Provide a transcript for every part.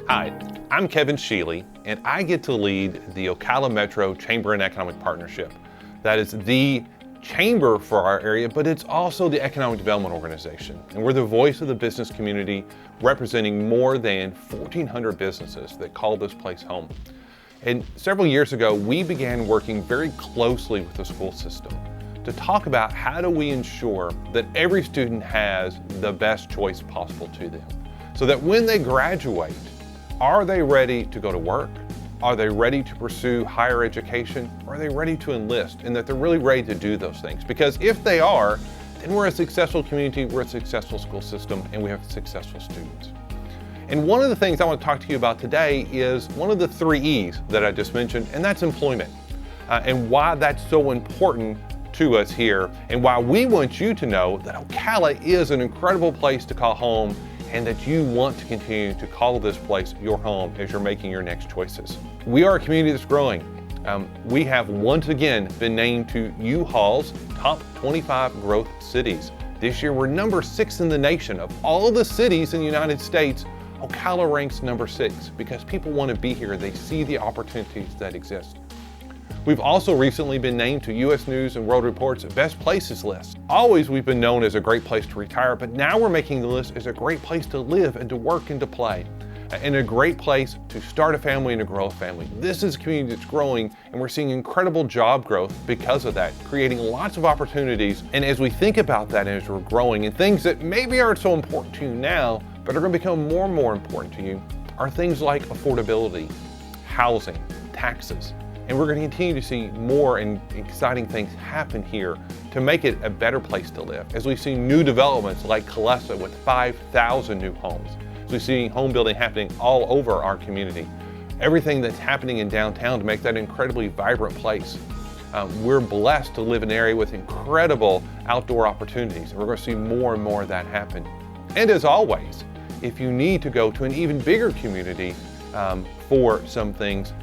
Hi, I'm Kevin Sheely, and I get to lead the Ocala Metro Chamber and Economic Partnership. That is the chamber for our area, but it's also the economic development organization. And we're the voice of the business community, representing more than 1,400 businesses that call this place home. And several years ago, we began working very closely with the school system to talk about how do we ensure that every student has the best choice possible to them, so that when they graduate, are they ready to go to work? Are they ready to pursue higher education? Are they ready to enlist? And that they're really ready to do those things. Because if they are, then we're a successful community, we're a successful school system, and we have successful students. And one of the things I want to talk to you about today is one of the 3 E's that I just mentioned, and that's employment. And why that's so important to us here, and why we want you to know that Ocala is an incredible place to call home, and that you want to continue to call this place your home as you're making your next choices. We are a community that's growing. We have once again been named to U-Haul's top 25 growth cities. This year we're number 6 in the nation. Of all the cities in the United States, Ocala ranks number 6 because people want to be here. They see the opportunities that exist. We've also recently been named to U.S. News and World Report's Best Places list. Always we've been known as a great place to retire, but now we're making the list as a great place to live and to work and to play, and a great place to start a family and to grow a family. This is a community that's growing, and we're seeing incredible job growth because of that, creating lots of opportunities. And as we think about that as we're growing, and things that maybe aren't so important to you now, but are going to become more and more important to you, are things like affordability, housing, taxes. And we're going to continue to see more and exciting things happen here to make it a better place to live. As we see new developments like Calessa with 5,000 new homes. As we see home building happening all over our community. Everything that's happening in downtown to make that an incredibly vibrant place. We're blessed to live in an area with incredible outdoor opportunities. And we're going to see more and more of that happen. And as always, if you need to go to an even bigger community for some things,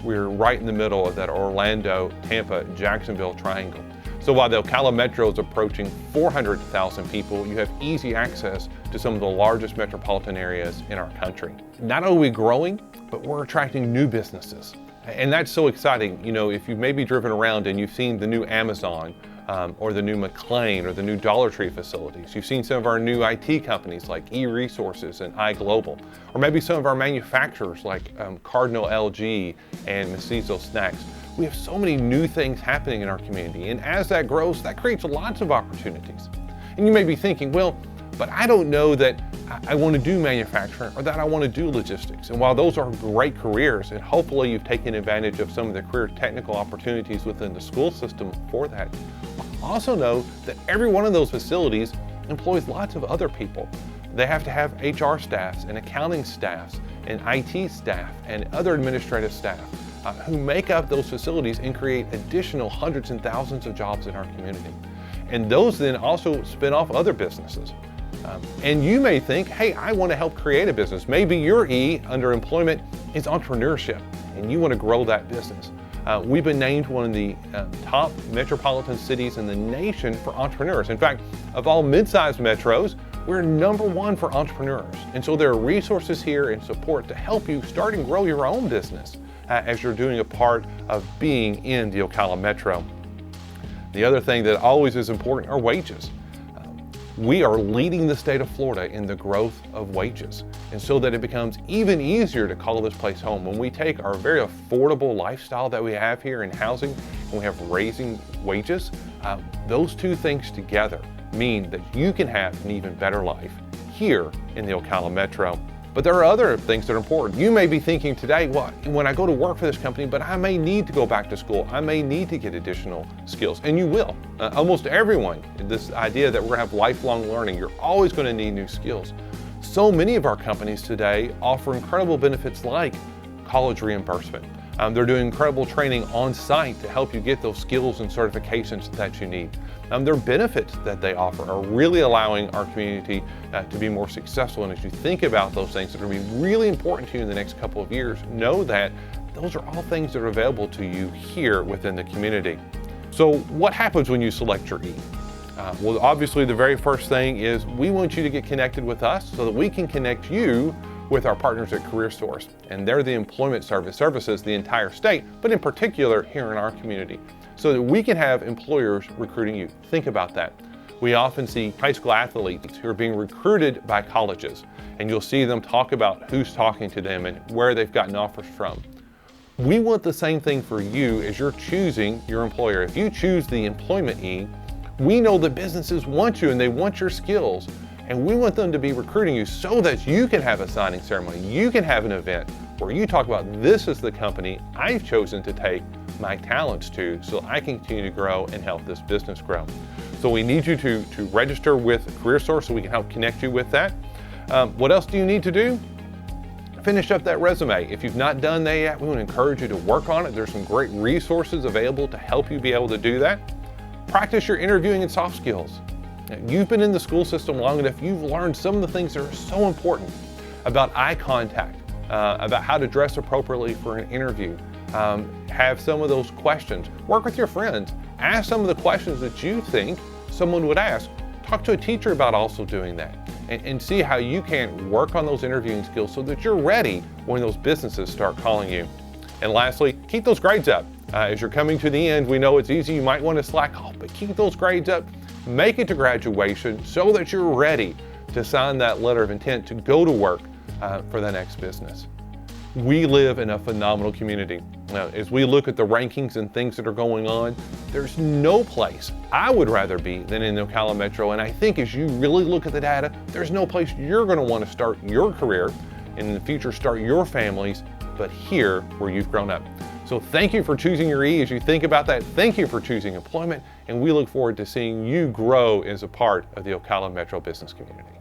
we're right in the middle of that Orlando, Tampa, Jacksonville triangle. So while the Ocala Metro is approaching 400,000 people, you have easy access to some of the largest metropolitan areas in our country. Not only are we growing, but we're attracting new businesses. And that's so exciting. You know, if you've maybe driven around and you've seen the new Amazon, or the new McLean or the new Dollar Tree facilities. You've seen some of our new IT companies like eResources and iGlobal, or maybe some of our manufacturers like Cardinal LG and Macizo Snacks. We have so many new things happening in our community, and as that grows, that creates lots of opportunities. And you may be thinking, well, but I don't know that I want to do manufacturing or that I want to do logistics. And while those are great careers, and hopefully you've taken advantage of some of the career technical opportunities within the school system for that, also know that every one of those facilities employs lots of other people. They have to have HR staffs and accounting staffs and IT staff and other administrative staff who make up those facilities and create additional hundreds and thousands of jobs in our community. And those then also spin off other businesses. And you may think, hey, I want to help create a business. Maybe your E under employment is entrepreneurship and you want to grow that business. We've been named one of the top metropolitan cities in the nation for entrepreneurs. In fact, of all mid-sized metros, we're number 1 for entrepreneurs. And so there are resources here and support to help you start and grow your own business as you're doing a part of being in the Ocala Metro. The other thing that always is important are wages. We are leading the state of Florida in the growth of wages. And so that it becomes even easier to call this place home. When we take our very affordable lifestyle that we have here in housing, and we have raising wages, those two things together mean that you can have an even better life here in the Ocala Metro. But there are other things that are important. You may be thinking today, well, when I go to work for this company, but I may need to go back to school. I may need to get additional skills, and you will. Almost everyone, this idea that we're gonna have lifelong learning, you're always gonna need new skills. So many of our companies today offer incredible benefits like college reimbursement. They're doing incredible training on site to help you get those skills and certifications that you need. Their benefits that they offer are really allowing our community to be more successful. And as you think about those things that are going to be really important to you in the next couple of years, know that those are all things that are available to you here within the community. So what happens when you select your E? Well, obviously the very first thing is we want you to get connected with us so that we can connect you with our partners at CareerSource, and they're the employment services the entire state, but in particular here in our community, so that we can have employers recruiting you. Think about that. We often see high school athletes who are being recruited by colleges, and you'll see them talk about who's talking to them and where they've gotten offers from. We want the same thing for you as you're choosing your employer. If you choose the employment E, we know that businesses want you and they want your skills, and we want them to be recruiting you so that you can have a signing ceremony. You can have an event where you talk about, this is the company I've chosen to take my talents to so I can continue to grow and help this business grow. So we need you to register with CareerSource so we can help connect you with that. What else do you need to do? Finish up that resume. If you've not done that yet, we want to encourage you to work on it. There's some great resources available to help you be able to do that. Practice your interviewing and soft skills. You've been in the school system long enough, you've learned some of the things that are so important about eye contact, about how to dress appropriately for an interview. Have some of those questions. Work with your friends. Ask some of the questions that you think someone would ask. Talk to a teacher about also doing that, and see how you can work on those interviewing skills so that you're ready when those businesses start calling you. And lastly, keep those grades up. As you're coming to the end, we know it's easy, you might want to slack off, but keep those grades up. Make it to graduation so that you're ready to sign that letter of intent to go to work for the next business. We live in a phenomenal community. Now, as we look at the rankings and things that are going on, there's no place I would rather be than in the Ocala Metro. And I think as you really look at the data, there's no place you're going to want to start your career, and in the future start your families, but here where you've grown up. So thank you for choosing your E as you think about that. Thank you for choosing employment, and we look forward to seeing you grow as a part of the Ocala Metro business community.